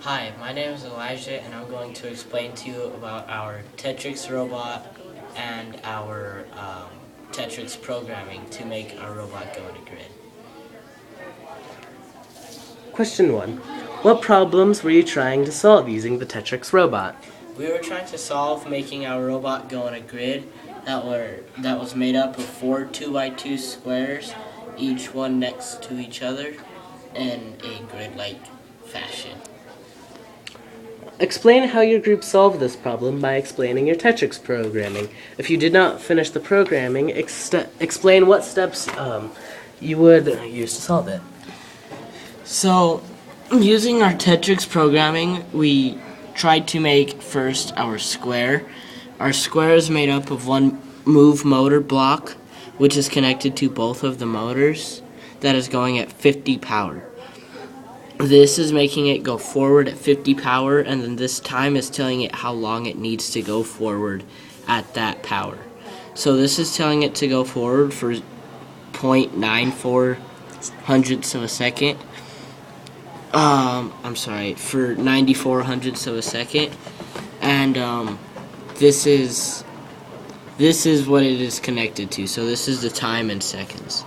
Hi, my name is Elijah, and I'm going to explain to you about our Tetrix robot and our Tetrix programming to make our robot go in a grid. Question 1. What problems were you trying to solve using the Tetrix robot? We were trying to solve making our robot go in a grid that was made up of 4 2x2 squares, each one next to each other, in a grid-like fashion. Explain how your group solved this problem by explaining your Tetrix programming. If you did not finish the programming, explain what steps you would use to solve it. So, using our Tetrix programming, we tried to make first our square. Our square is made up of one move motor block, which is connected to both of the motors, that is going at 50 power. This is making it go forward at 50 power, and then this time is telling it how long it needs to go forward at that power. So this is telling it to go forward for 0.94 hundredths of a second. For 94 hundredths of a second. And this is what it is connected to. So this is the time in seconds.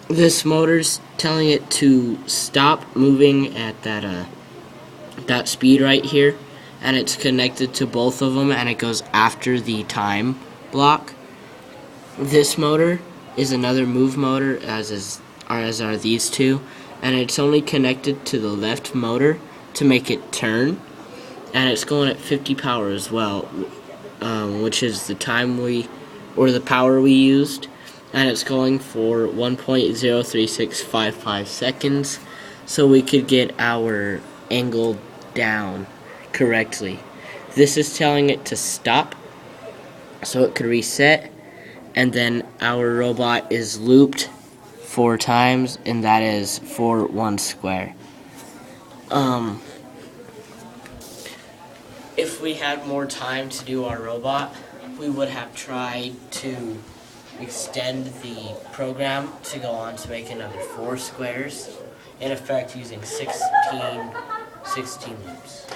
This motor's telling it to stop moving at that speed right here, and it's connected to both of them, and it goes after the time block. This motor is another move motor, as are these two, and it's only connected to the left motor to make it turn, and it's going at 50 power as well, which is the power we used. And it's going for 1.03655 seconds, so we could get our angle down correctly. This is telling it to stop, so it could reset, and then our robot is looped 4 times, and that is for 1 square. If we had more time to do our robot, we would have tried to extend the program to go on to make another 4 squares, in effect using 16 loops.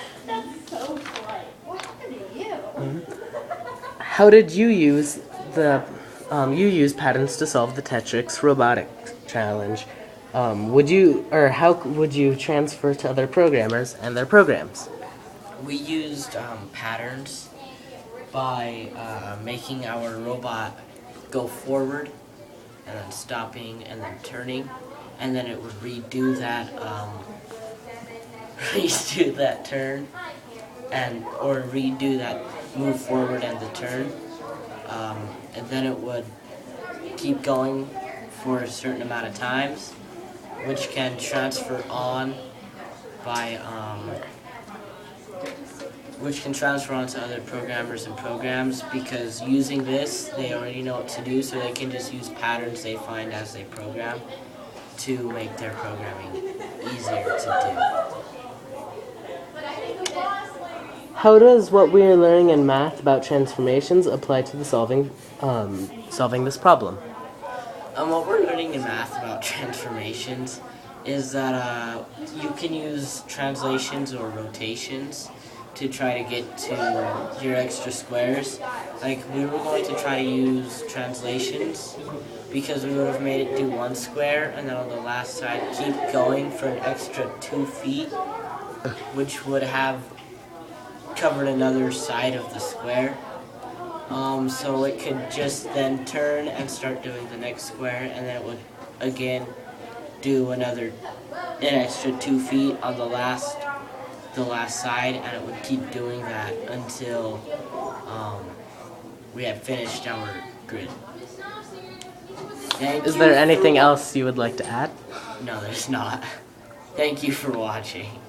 How did you use patterns to solve the Tetrix robotic challenge? How would you transfer to other programmers and their programs? We used patterns by making our robot go forward, and then stopping, and then turning, and then it would redo that turn, or redo that move forward and the turn, and then it would keep going for a certain amount of times, which can transfer on to other programmers and programs, because using this, they already know what to do, so they can just use patterns they find as they program to make their programming easier to do. How does what we are learning in math about transformations apply to the solving this problem? What we're learning in math about transformations is that you can use translations or rotations to try to get to your extra squares. Like, we were going to try to use translations because we would have made it do 1 square, and then on the last side keep going for an extra 2 feet, which would have covered another side of the square. So it could just then turn and start doing the next square, and then it would again do an extra 2 feet on the last side, and it would keep doing that until we had finished our grid. Is there anything else you would like to add? No, there's not. Thank you for watching.